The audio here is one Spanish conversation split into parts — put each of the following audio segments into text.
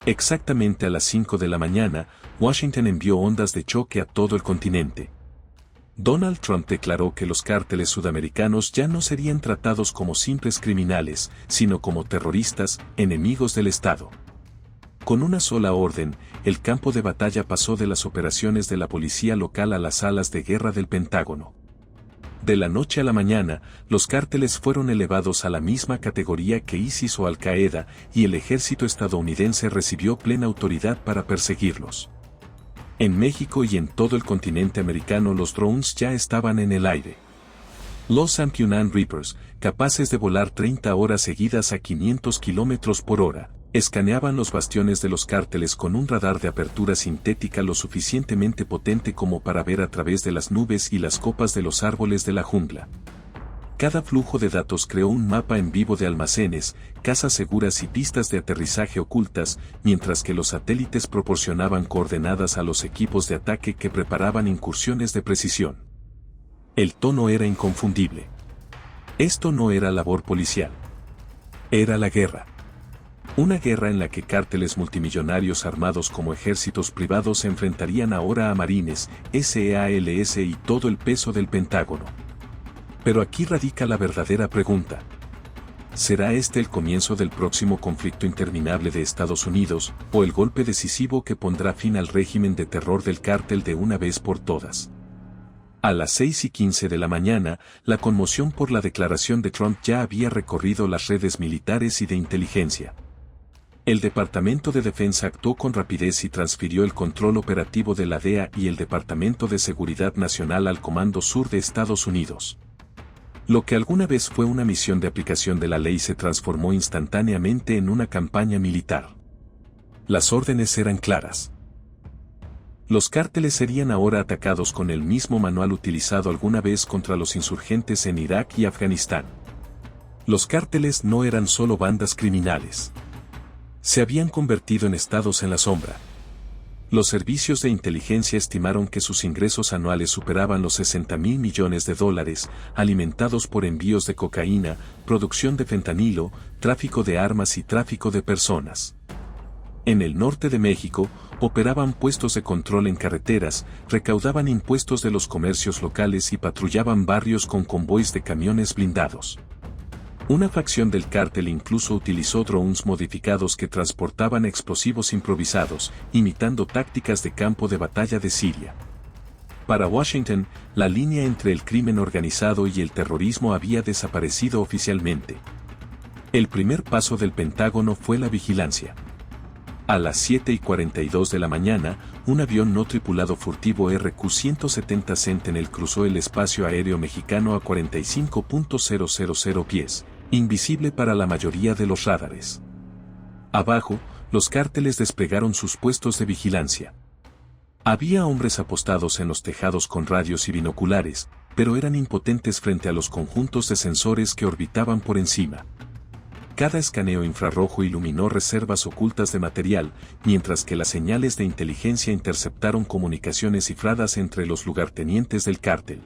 Exactamente a las 5 de la mañana, Washington envió ondas de choque a todo el continente. Donald Trump declaró que los cárteles sudamericanos ya no serían tratados como simples criminales, sino como terroristas, enemigos del Estado. Con una sola orden, el campo de batalla pasó de las operaciones de la policía local a las salas de guerra del Pentágono. De la noche a la mañana, los cárteles fueron elevados a la misma categoría que ISIS o Al-Qaeda y el ejército estadounidense recibió plena autoridad para perseguirlos. En México y en todo el continente americano los drones ya estaban en el aire. Los Ampunan Reapers, capaces de volar 30 horas seguidas a 500 km por hora, escaneaban los bastiones de los cárteles con un radar de apertura sintética lo suficientemente potente como para ver a través de las nubes y las copas de los árboles de la jungla. Cada flujo de datos creó un mapa en vivo de almacenes, casas seguras y pistas de aterrizaje ocultas, mientras que los satélites proporcionaban coordenadas a los equipos de ataque que preparaban incursiones de precisión. El tono era inconfundible. Esto no era labor policial. Era la guerra. Una guerra en la que cárteles multimillonarios armados como ejércitos privados se enfrentarían ahora a marines, SEALS y todo el peso del Pentágono. Pero aquí radica la verdadera pregunta. ¿Será este el comienzo del próximo conflicto interminable de Estados Unidos, o el golpe decisivo que pondrá fin al régimen de terror del cártel de una vez por todas? A las 6:15 de la mañana, la conmoción por la declaración de Trump ya había recorrido las redes militares y de inteligencia. El Departamento de Defensa actuó con rapidez y transfirió el control operativo de la DEA y el Departamento de Seguridad Nacional al Comando Sur de Estados Unidos. Lo que alguna vez fue una misión de aplicación de la ley se transformó instantáneamente en una campaña militar. Las órdenes eran claras. Los cárteles serían ahora atacados con el mismo manual utilizado alguna vez contra los insurgentes en Irak y Afganistán. Los cárteles no eran solo bandas criminales. Se habían convertido en estados en la sombra. Los servicios de inteligencia estimaron que sus ingresos anuales superaban los $60,000 millones, alimentados por envíos de cocaína, producción de fentanilo, tráfico de armas y tráfico de personas. En el norte de México, operaban puestos de control en carreteras, recaudaban impuestos de los comercios locales y patrullaban barrios con convoys de camiones blindados. Una facción del cártel incluso utilizó drones modificados que transportaban explosivos improvisados, imitando tácticas de campo de batalla de Siria. Para Washington, la línea entre el crimen organizado y el terrorismo había desaparecido oficialmente. El primer paso del Pentágono fue la vigilancia. A las 7:42 de la mañana, un avión no tripulado furtivo RQ-170 Sentinel cruzó el espacio aéreo mexicano a 45.000 pies, invisible para la mayoría de los radares. Abajo, los cárteles desplegaron sus puestos de vigilancia. Había hombres apostados en los tejados con radios y binoculares, pero eran impotentes frente a los conjuntos de sensores que orbitaban por encima. Cada escaneo infrarrojo iluminó reservas ocultas de material, mientras que las señales de inteligencia interceptaron comunicaciones cifradas entre los lugartenientes del cártel.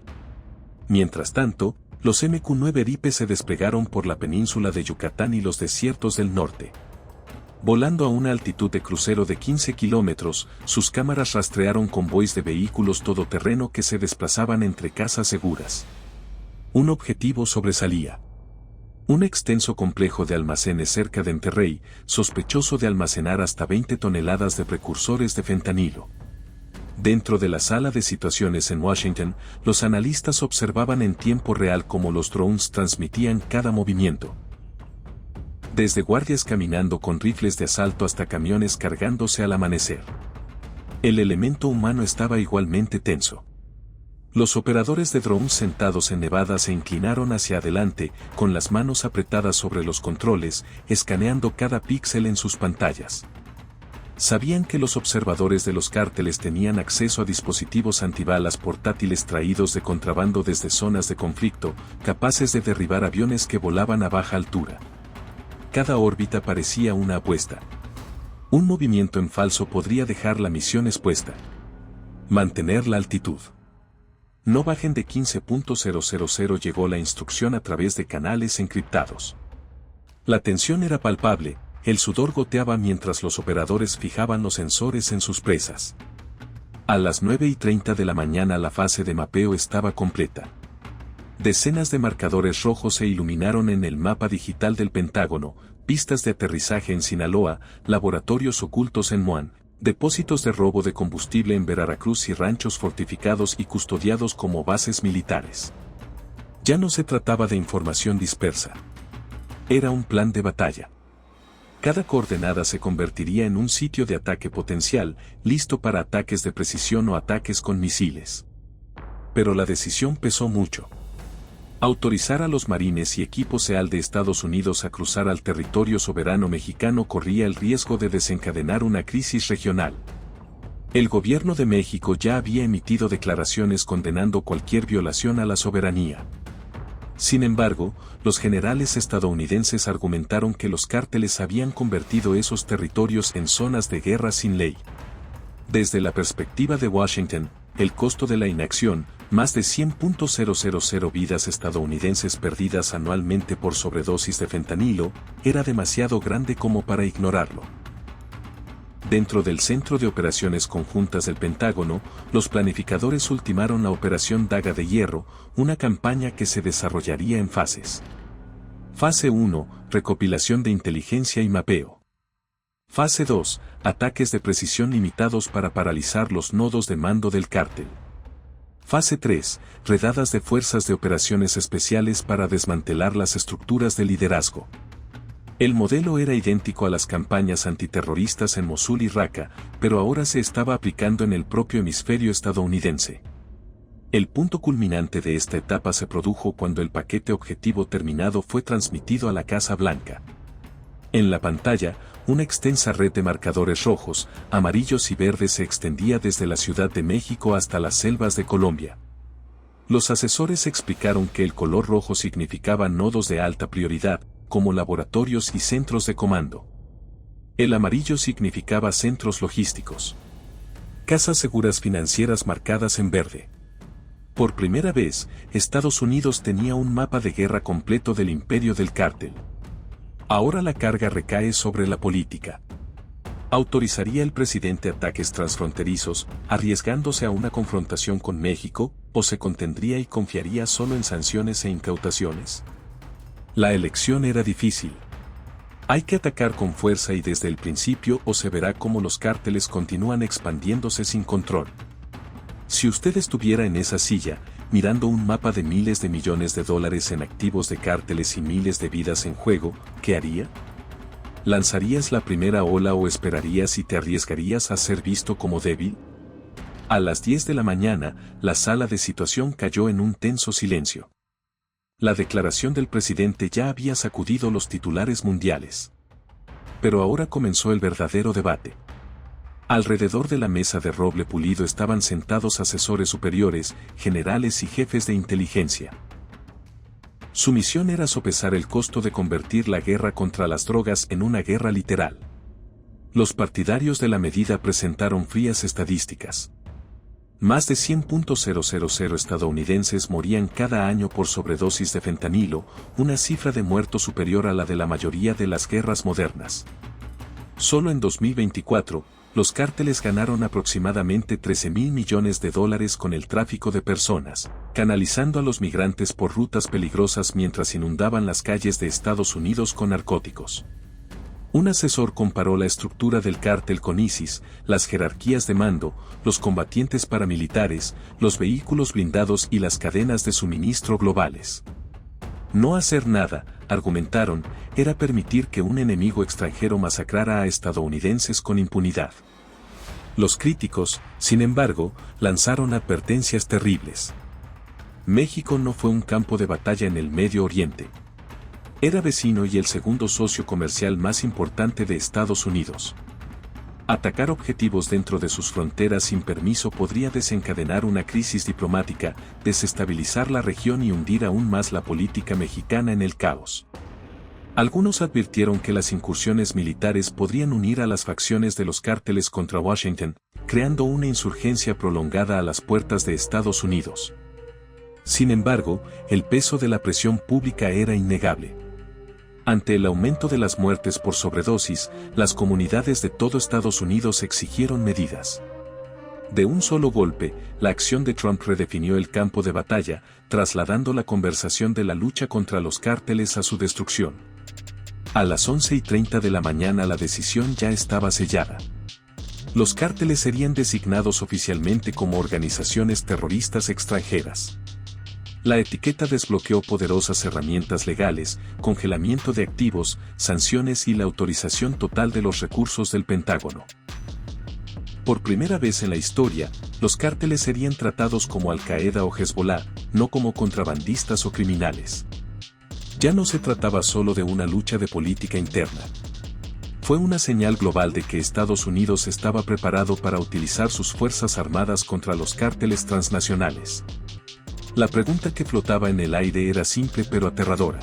Mientras tanto, los MQ-9 Reaper se desplegaron por la península de Yucatán y los desiertos del norte. Volando a una altitud de crucero de 15 kilómetros, sus cámaras rastrearon convoys de vehículos todoterreno que se desplazaban entre casas seguras. Un objetivo sobresalía. Un extenso complejo de almacenes cerca de Monterrey, sospechoso de almacenar hasta 20 toneladas de precursores de fentanilo. Dentro de la sala de situaciones en Washington, los analistas observaban en tiempo real cómo los drones transmitían cada movimiento. Desde guardias caminando con rifles de asalto hasta camiones cargándose al amanecer. El elemento humano estaba igualmente tenso. Los operadores de drones sentados en Nevada se inclinaron hacia adelante, con las manos apretadas sobre los controles, escaneando cada píxel en sus pantallas. Sabían que los observadores de los cárteles tenían acceso a dispositivos antibalas portátiles traídos de contrabando desde zonas de conflicto, capaces de derribar aviones que volaban a baja altura. Cada órbita parecía una apuesta. Un movimiento en falso podría dejar la misión expuesta. Mantener la altitud. No bajen de 15.000, llegó la instrucción a través de canales encriptados. La tensión era palpable, el sudor goteaba mientras los operadores fijaban los sensores en sus presas. A las 9:30 de la mañana la fase de mapeo estaba completa. Decenas de marcadores rojos se iluminaron en el mapa digital del Pentágono, pistas de aterrizaje en Sinaloa, laboratorios ocultos en Moán, depósitos de robo de combustible en Veracruz y ranchos fortificados y custodiados como bases militares. Ya no se trataba de información dispersa. Era un plan de batalla. Cada coordenada se convertiría en un sitio de ataque potencial, listo para ataques de precisión o ataques con misiles. Pero la decisión pesó mucho. Autorizar a los marines y equipos SEAL de Estados Unidos a cruzar al territorio soberano mexicano corría el riesgo de desencadenar una crisis regional. El gobierno de México ya había emitido declaraciones condenando cualquier violación a la soberanía. Sin embargo, los generales estadounidenses argumentaron que los cárteles habían convertido esos territorios en zonas de guerra sin ley. Desde la perspectiva de Washington, el costo de la inacción, más de 100.000 vidas estadounidenses perdidas anualmente por sobredosis de fentanilo, era demasiado grande como para ignorarlo. Dentro del Centro de Operaciones Conjuntas del Pentágono, los planificadores ultimaron la Operación Daga de Hierro, una campaña que se desarrollaría en fases. Fase 1, recopilación de inteligencia y mapeo. Fase 2, ataques de precisión limitados para paralizar los nodos de mando del cártel. Fase 3, redadas de fuerzas de operaciones especiales para desmantelar las estructuras de liderazgo. El modelo era idéntico a las campañas antiterroristas en Mosul y Raqqa, pero ahora se estaba aplicando en el propio hemisferio estadounidense. El punto culminante de esta etapa se produjo cuando el paquete objetivo terminado fue transmitido a la Casa Blanca. En la pantalla, una extensa red de marcadores rojos, amarillos y verdes se extendía desde la Ciudad de México hasta las selvas de Colombia. Los asesores explicaron que el color rojo significaba nodos de alta prioridad, como laboratorios y centros de comando. El amarillo significaba centros logísticos. Casas seguras financieras marcadas en verde. Por primera vez, Estados Unidos tenía un mapa de guerra completo del imperio del cártel. Ahora la carga recae sobre la política. ¿Autorizaría el presidente ataques transfronterizos, arriesgándose a una confrontación con México, o se contendría y confiaría solo en sanciones e incautaciones? La elección era difícil. Hay que atacar con fuerza y desde el principio o se verá cómo los cárteles continúan expandiéndose sin control. Si usted estuviera en esa silla, mirando un mapa de miles de millones de dólares en activos de cárteles y miles de vidas en juego, ¿qué haría? ¿Lanzarías la primera ola o esperarías y te arriesgarías a ser visto como débil? A las 10 de la mañana, la sala de situación cayó en un tenso silencio. La declaración del presidente ya había sacudido los titulares mundiales. Pero ahora comenzó el verdadero debate. Alrededor de la mesa de roble pulido estaban sentados asesores superiores, generales y jefes de inteligencia. Su misión era sopesar el costo de convertir la guerra contra las drogas en una guerra literal. Los partidarios de la medida presentaron frías estadísticas. Más de 100.000 estadounidenses morían cada año por sobredosis de fentanilo, una cifra de muertos superior a la de la mayoría de las guerras modernas. Solo en 2024, los cárteles ganaron aproximadamente 13.000 millones de dólares con el tráfico de personas, canalizando a los migrantes por rutas peligrosas mientras inundaban las calles de Estados Unidos con narcóticos. Un asesor comparó la estructura del cártel con ISIS, las jerarquías de mando, los combatientes paramilitares, los vehículos blindados y las cadenas de suministro globales. No hacer nada, argumentaron, era permitir que un enemigo extranjero masacrara a estadounidenses con impunidad. Los críticos, sin embargo, lanzaron advertencias terribles. México no fue un campo de batalla en el Medio Oriente. Era vecino y el segundo socio comercial más importante de Estados Unidos. Atacar objetivos dentro de sus fronteras sin permiso podría desencadenar una crisis diplomática, desestabilizar la región y hundir aún más la política mexicana en el caos. Algunos advirtieron que las incursiones militares podrían unir a las facciones de los cárteles contra Washington, creando una insurgencia prolongada a las puertas de Estados Unidos. Sin embargo, el peso de la presión pública era innegable. Ante el aumento de las muertes por sobredosis, las comunidades de todo Estados Unidos exigieron medidas. De un solo golpe, la acción de Trump redefinió el campo de batalla, trasladando la conversación de la lucha contra los cárteles a su destrucción. A las 11:30 de la mañana la decisión ya estaba sellada. Los cárteles serían designados oficialmente como organizaciones terroristas extranjeras. La etiqueta desbloqueó poderosas herramientas legales, congelamiento de activos, sanciones y la autorización total de los recursos del Pentágono. Por primera vez en la historia, los cárteles serían tratados como Al-Qaeda o Hezbollah, no como contrabandistas o criminales. Ya no se trataba solo de una lucha de política interna. Fue una señal global de que Estados Unidos estaba preparado para utilizar sus fuerzas armadas contra los cárteles transnacionales. La pregunta que flotaba en el aire era simple pero aterradora.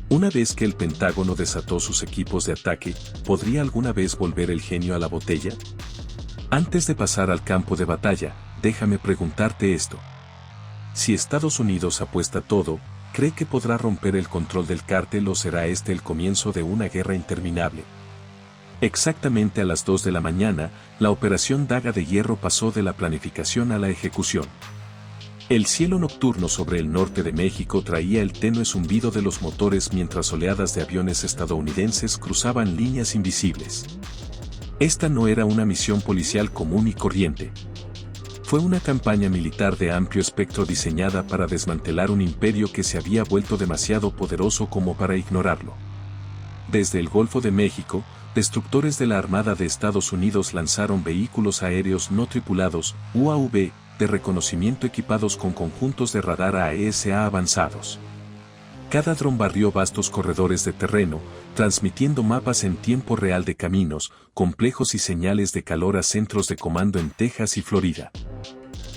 Una vez que el Pentágono desató sus equipos de ataque, ¿podría alguna vez volver el genio a la botella? Antes de pasar al campo de batalla, déjame preguntarte esto. Si Estados Unidos apuesta todo, ¿cree que podrá romper el control del cártel o será este el comienzo de una guerra interminable? Exactamente a las 2 de la mañana, la operación Daga de Hierro pasó de la planificación a la ejecución. El cielo nocturno sobre el norte de México traía el tenue zumbido de los motores mientras oleadas de aviones estadounidenses cruzaban líneas invisibles. Esta no era una misión policial común y corriente. Fue una campaña militar de amplio espectro diseñada para desmantelar un imperio que se había vuelto demasiado poderoso como para ignorarlo. Desde el Golfo de México, destructores de la Armada de Estados Unidos lanzaron vehículos aéreos no tripulados, UAV, de reconocimiento equipados con conjuntos de radar AESA avanzados. Cada dron barrió vastos corredores de terreno, transmitiendo mapas en tiempo real de caminos, complejos y señales de calor a centros de comando en Texas y Florida.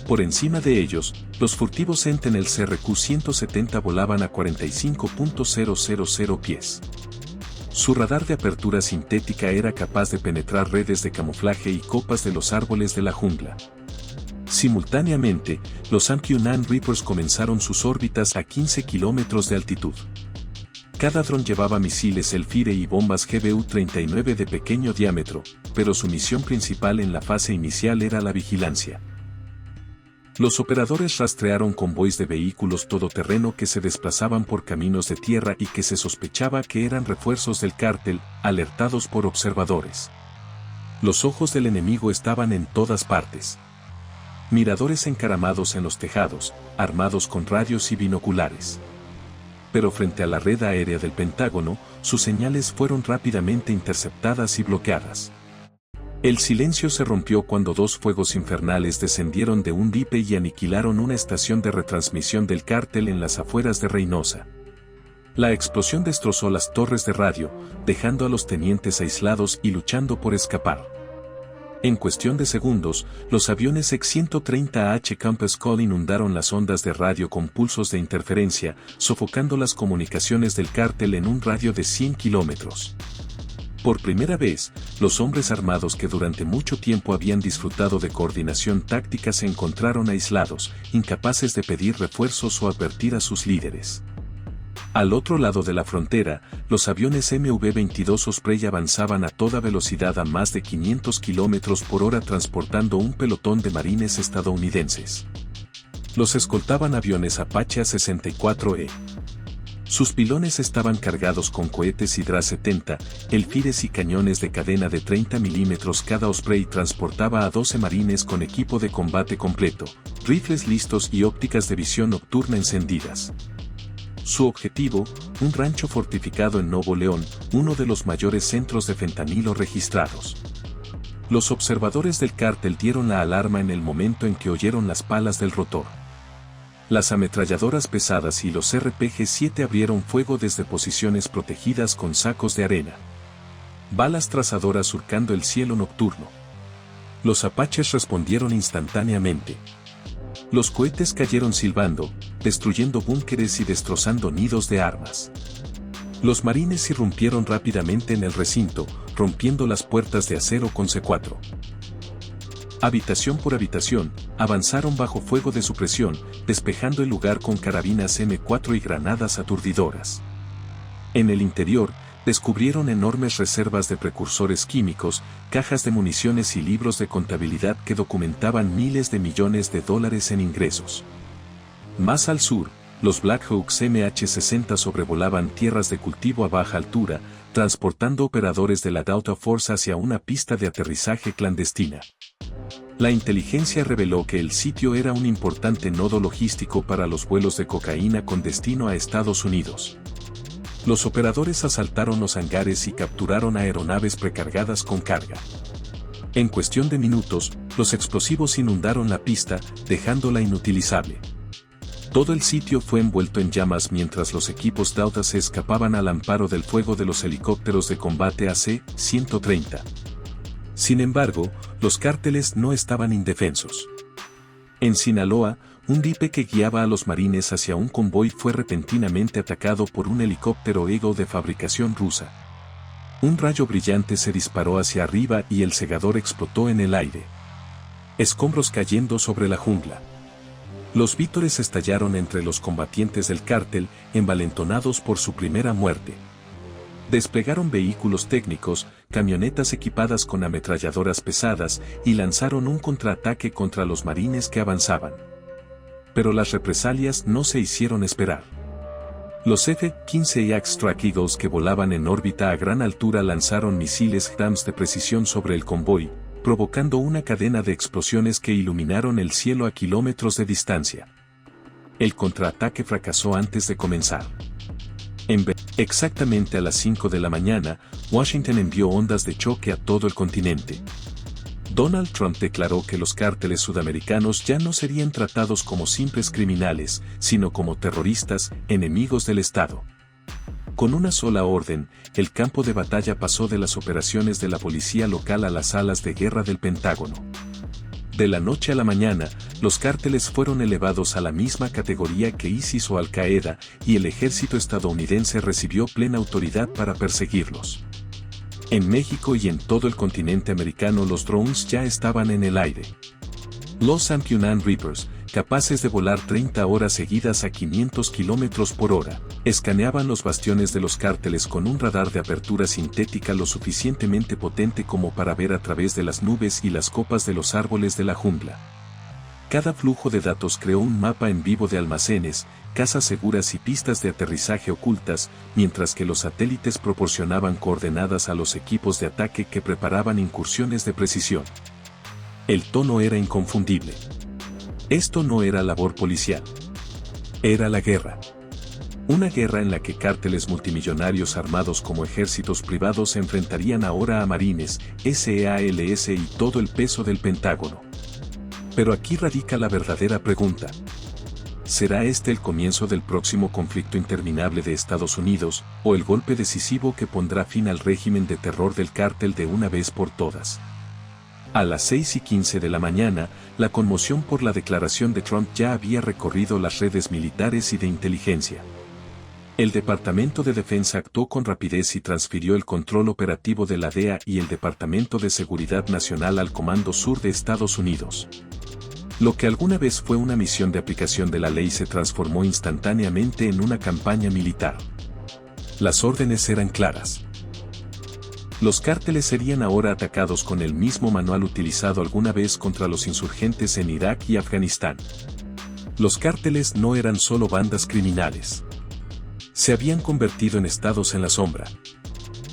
Por encima de ellos, los furtivos Sentinel CRQ-170 volaban a 45.000 pies. Su radar de apertura sintética era capaz de penetrar redes de camuflaje y copas de los árboles de la jungla. Simultáneamente, los MQ-9 Reapers comenzaron sus órbitas a 15 kilómetros de altitud. Cada dron llevaba misiles Elfire y bombas GBU-39 de pequeño diámetro, pero su misión principal en la fase inicial era la vigilancia. Los operadores rastrearon convoys de vehículos todoterreno que se desplazaban por caminos de tierra y que se sospechaba que eran refuerzos del cártel, alertados por observadores. Los ojos del enemigo estaban en todas partes. Miradores encaramados en los tejados, armados con radios y binoculares. Pero frente a la red aérea del Pentágono, sus señales fueron rápidamente interceptadas y bloqueadas. El silencio se rompió cuando dos fuegos infernales descendieron de un dique y aniquilaron una estación de retransmisión del cártel en las afueras de Reynosa. La explosión destrozó las torres de radio, dejando a los tenientes aislados y luchando por escapar. En cuestión de segundos, los aviones X-130H Compass Call inundaron las ondas de radio con pulsos de interferencia, sofocando las comunicaciones del cártel en un radio de 100 kilómetros. Por primera vez, los hombres armados que durante mucho tiempo habían disfrutado de coordinación táctica se encontraron aislados, incapaces de pedir refuerzos o advertir a sus líderes. Al otro lado de la frontera, los aviones MV-22 Osprey avanzaban a toda velocidad a más de 500 km por hora transportando un pelotón de marines estadounidenses. Los escoltaban aviones Apache A-64E. Sus pilones estaban cargados con cohetes Hydra-70, Elfires y cañones de cadena de 30 mm. Cada Osprey transportaba a 12 marines con equipo de combate completo, rifles listos y ópticas de visión nocturna encendidas. Su objetivo, un rancho fortificado en Nuevo León, uno de los mayores centros de fentanilo registrados. Los observadores del cártel dieron la alarma en el momento en que oyeron las palas del rotor. Las ametralladoras pesadas y los RPG-7 abrieron fuego desde posiciones protegidas con sacos de arena. Balas trazadoras surcando el cielo nocturno. Los apaches respondieron instantáneamente. Los cohetes cayeron silbando, destruyendo búnkeres y destrozando nidos de armas. Los marines irrumpieron rápidamente en el recinto, rompiendo las puertas de acero con C4. Habitación por habitación, avanzaron bajo fuego de supresión, despejando el lugar con carabinas M4 y granadas aturdidoras. En el interior, descubrieron enormes reservas de precursores químicos, cajas de municiones y libros de contabilidad que documentaban miles de millones de dólares en ingresos. Más al sur, los Black Hawks MH-60 sobrevolaban tierras de cultivo a baja altura, transportando operadores de la Delta Force hacia una pista de aterrizaje clandestina. La inteligencia reveló que el sitio era un importante nodo logístico para los vuelos de cocaína con destino a Estados Unidos. Los operadores asaltaron los hangares y capturaron aeronaves precargadas con carga. En cuestión de minutos, los explosivos inundaron la pista, dejándola inutilizable. Todo el sitio fue envuelto en llamas mientras los equipos Delta se escapaban al amparo del fuego de los helicópteros de combate AC-130. Sin embargo, los cárteles no estaban indefensos. En Sinaloa, un dipe que guiaba a los marines hacia un convoy fue repentinamente atacado por un helicóptero Eagle de fabricación rusa. Un rayo brillante se disparó hacia arriba y el segador explotó en el aire. Escombros cayendo sobre la jungla. Los vítores estallaron entre los combatientes del cártel, envalentonados por su primera muerte. Desplegaron vehículos técnicos, camionetas equipadas con ametralladoras pesadas y lanzaron un contraataque contra los marines que avanzaban. Pero las represalias no se hicieron esperar. Los F-15 Strike Eagles que volaban en órbita a gran altura lanzaron misiles JAMS de precisión sobre el convoy, provocando una cadena de explosiones que iluminaron el cielo a kilómetros de distancia. El contraataque fracasó antes de comenzar. Exactamente a las 5 de la mañana, Washington envió ondas de choque a todo el continente. Donald Trump declaró que los cárteles sudamericanos ya no serían tratados como simples criminales, sino como terroristas, enemigos del Estado. Con una sola orden, el campo de batalla pasó de las operaciones de la policía local a las salas de guerra del Pentágono. De la noche a la mañana, los cárteles fueron elevados a la misma categoría que ISIS o Al-Qaeda, y el ejército estadounidense recibió plena autoridad para perseguirlos. En México y en todo el continente americano los drones ya estaban en el aire. Los Ampunan Reapers, capaces de volar 30 horas seguidas a 500 km por hora, escaneaban los bastiones de los cárteles con un radar de apertura sintética lo suficientemente potente como para ver a través de las nubes y las copas de los árboles de la jungla. Cada flujo de datos creó un mapa en vivo de almacenes, casas seguras y pistas de aterrizaje ocultas, mientras que los satélites proporcionaban coordenadas a los equipos de ataque que preparaban incursiones de precisión. El tono era inconfundible. Esto no era labor policial. Era la guerra. Una guerra en la que cárteles multimillonarios armados como ejércitos privados se enfrentarían ahora a marines, SEALS y todo el peso del Pentágono. Pero aquí radica la verdadera pregunta. ¿Será este el comienzo del próximo conflicto interminable de Estados Unidos, o el golpe decisivo que pondrá fin al régimen de terror del cártel de una vez por todas? A las 6:15 de la mañana, la conmoción por la declaración de Trump ya había recorrido las redes militares y de inteligencia. El Departamento de Defensa actuó con rapidez y transfirió el control operativo de la DEA y el Departamento de Seguridad Nacional al Comando Sur de Estados Unidos. Lo que alguna vez fue una misión de aplicación de la ley se transformó instantáneamente en una campaña militar. Las órdenes eran claras. Los cárteles serían ahora atacados con el mismo manual utilizado alguna vez contra los insurgentes en Irak y Afganistán. Los cárteles no eran solo bandas criminales. Se habían convertido en estados en la sombra.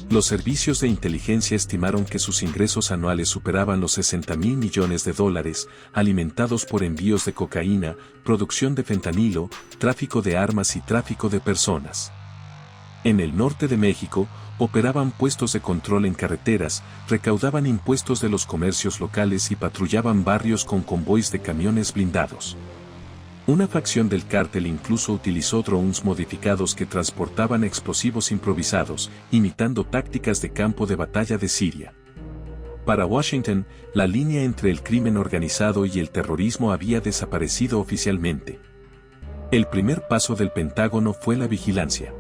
Los servicios de inteligencia estimaron que sus ingresos anuales superaban los $60,000 millones, alimentados por envíos de cocaína, producción de fentanilo, tráfico de armas y tráfico de personas. En el norte de México, operaban puestos de control en carreteras, recaudaban impuestos de los comercios locales y patrullaban barrios con convoys de camiones blindados. Una facción del cártel incluso utilizó drones modificados que transportaban explosivos improvisados, imitando tácticas de campo de batalla de Siria. Para Washington, la línea entre el crimen organizado y el terrorismo había desaparecido oficialmente. El primer paso del Pentágono fue la vigilancia.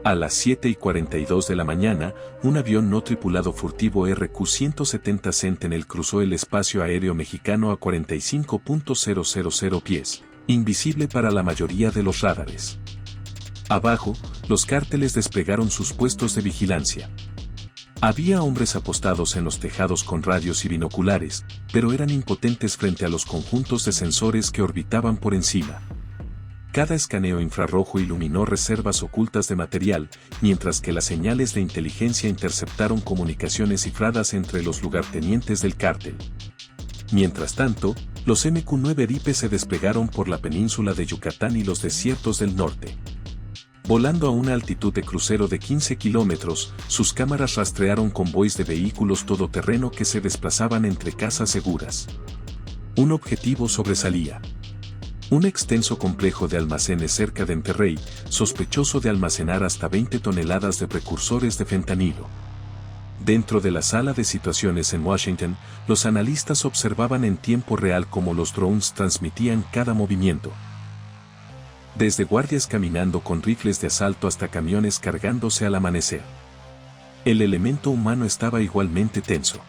A las 7:42 de la mañana, un avión no tripulado furtivo RQ-170 Sentinel cruzó el espacio aéreo mexicano a 45.000 pies, invisible para la mayoría de los radares. Abajo, los cárteles desplegaron sus puestos de vigilancia. Había hombres apostados en los tejados con radios y binoculares, pero eran impotentes frente a los conjuntos de sensores que orbitaban por encima. Cada escaneo infrarrojo iluminó reservas ocultas de material, mientras que las señales de inteligencia interceptaron comunicaciones cifradas entre los lugartenientes del cártel. Mientras tanto, los MQ-9 Ripe se desplegaron por la península de Yucatán y los desiertos del norte. Volando a una altitud de crucero de 15 kilómetros, sus cámaras rastrearon convoys de vehículos todoterreno que se desplazaban entre casas seguras. Un objetivo sobresalía. Un extenso complejo de almacenes cerca de Monterrey, sospechoso de almacenar hasta 20 toneladas de precursores de fentanilo. Dentro de la sala de situaciones en Washington, los analistas observaban en tiempo real cómo los drones transmitían cada movimiento. Desde guardias caminando con rifles de asalto hasta camiones cargándose al amanecer. El elemento humano estaba igualmente tenso.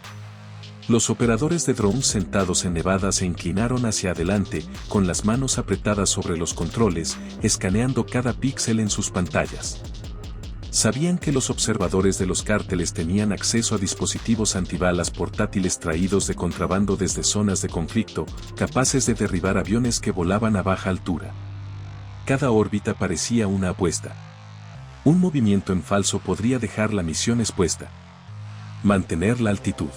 Los operadores de drones sentados en Nevada se inclinaron hacia adelante, con las manos apretadas sobre los controles, escaneando cada píxel en sus pantallas. Sabían que los observadores de los cárteles tenían acceso a dispositivos antibalas portátiles traídos de contrabando desde zonas de conflicto, capaces de derribar aviones que volaban a baja altura. Cada órbita parecía una apuesta. Un movimiento en falso podría dejar la misión expuesta. Mantener la altitud.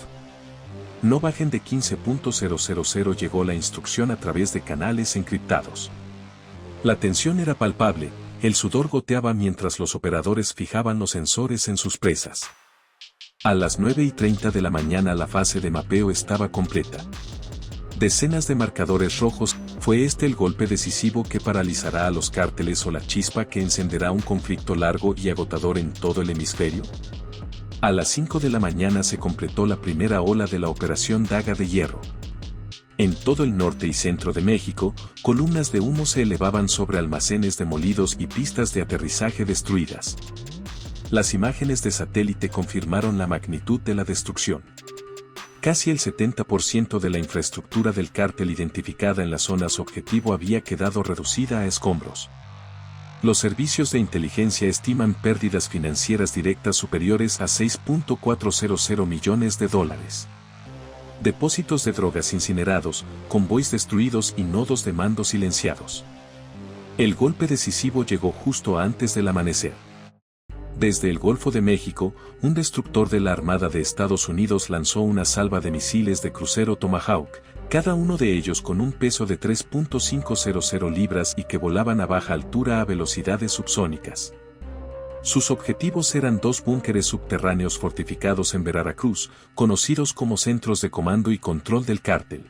No bajen de 15.000, llegó la instrucción a través de canales encriptados. La tensión era palpable, el sudor goteaba mientras los operadores fijaban los sensores en sus presas. A las 9:30 de la mañana la fase de mapeo estaba completa. Decenas de marcadores rojos, ¿fue este el golpe decisivo que paralizará a los cárteles o la chispa que encenderá un conflicto largo y agotador en todo el hemisferio? A las 5 de la mañana se completó la primera ola de la Operación Daga de Hierro. En todo el norte y centro de México, columnas de humo se elevaban sobre almacenes demolidos y pistas de aterrizaje destruidas. Las imágenes de satélite confirmaron la magnitud de la destrucción. Casi el 70% de la infraestructura del cártel identificada en las zonas objetivo había quedado reducida a escombros. Los servicios de inteligencia estiman pérdidas financieras directas superiores a $6.400 millones. Depósitos de drogas incinerados, convoys destruidos y nodos de mando silenciados. El golpe decisivo llegó justo antes del amanecer. Desde el Golfo de México, un destructor de la Armada de Estados Unidos lanzó una salva de misiles de crucero Tomahawk, cada uno de ellos con un peso de 3.500 libras y que volaban a baja altura a velocidades subsónicas. Sus objetivos eran dos búnkeres subterráneos fortificados en Veracruz, conocidos como centros de comando y control del cártel.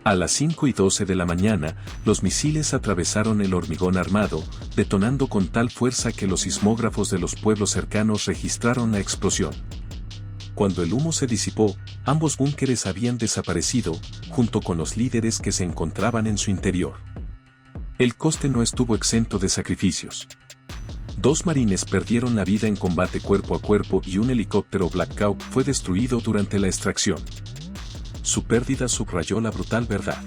A las 5:12 de la mañana, los misiles atravesaron el hormigón armado, detonando con tal fuerza que los sismógrafos de los pueblos cercanos registraron la explosión. Cuando el humo se disipó, ambos búnkeres habían desaparecido, junto con los líderes que se encontraban en su interior. El coste no estuvo exento de sacrificios. 2 marines perdieron la vida en combate cuerpo a cuerpo y un helicóptero Black Hawk fue destruido durante la extracción. Su pérdida subrayó la brutal verdad.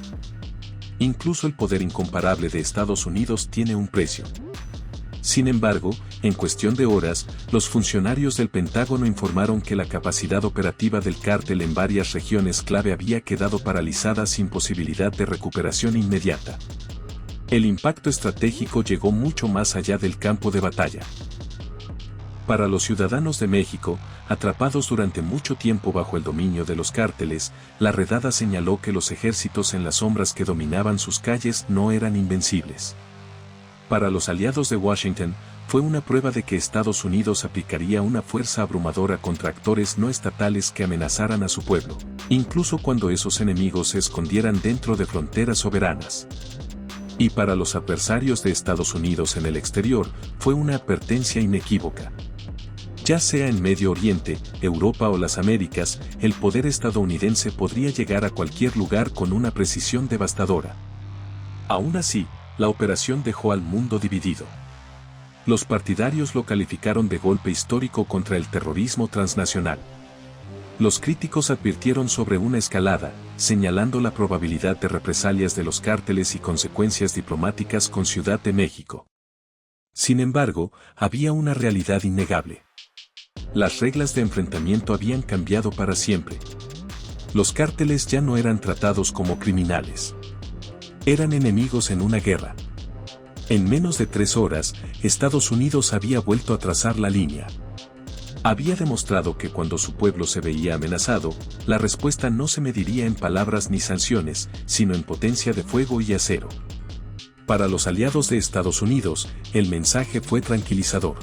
Incluso el poder incomparable de Estados Unidos tiene un precio. Sin embargo, en cuestión de horas, los funcionarios del Pentágono informaron que la capacidad operativa del cártel en varias regiones clave había quedado paralizada sin posibilidad de recuperación inmediata. El impacto estratégico llegó mucho más allá del campo de batalla. Para los ciudadanos de México, atrapados durante mucho tiempo bajo el dominio de los cárteles, la redada señaló que los ejércitos en las sombras que dominaban sus calles no eran invencibles. Para los aliados de Washington, fue una prueba de que Estados Unidos aplicaría una fuerza abrumadora contra actores no estatales que amenazaran a su pueblo, incluso cuando esos enemigos se escondieran dentro de fronteras soberanas. Y para los adversarios de Estados Unidos en el exterior, fue una advertencia inequívoca. Ya sea en Medio Oriente, Europa o las Américas, el poder estadounidense podría llegar a cualquier lugar con una precisión devastadora. Aún así, la operación dejó al mundo dividido. Los partidarios lo calificaron de golpe histórico contra el terrorismo transnacional. Los críticos advirtieron sobre una escalada, señalando la probabilidad de represalias de los cárteles y consecuencias diplomáticas con Ciudad de México. Sin embargo, había una realidad innegable. Las reglas de enfrentamiento habían cambiado para siempre. Los cárteles ya no eran tratados como criminales. Eran enemigos en una guerra. En menos de 3 horas, Estados Unidos había vuelto a trazar la línea. Había demostrado que cuando su pueblo se veía amenazado, la respuesta no se mediría en palabras ni sanciones, sino en potencia de fuego y acero. Para los aliados de Estados Unidos, el mensaje fue tranquilizador.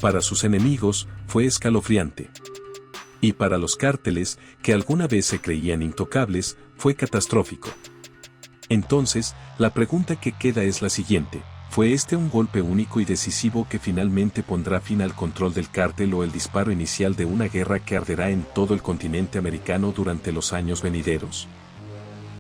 Para sus enemigos, fue escalofriante. Y para los cárteles, que alguna vez se creían intocables, fue catastrófico. Entonces, la pregunta que queda es la siguiente: ¿fue este un golpe único y decisivo que finalmente pondrá fin al control del cártel o el disparo inicial de una guerra que arderá en todo el continente americano durante los años venideros?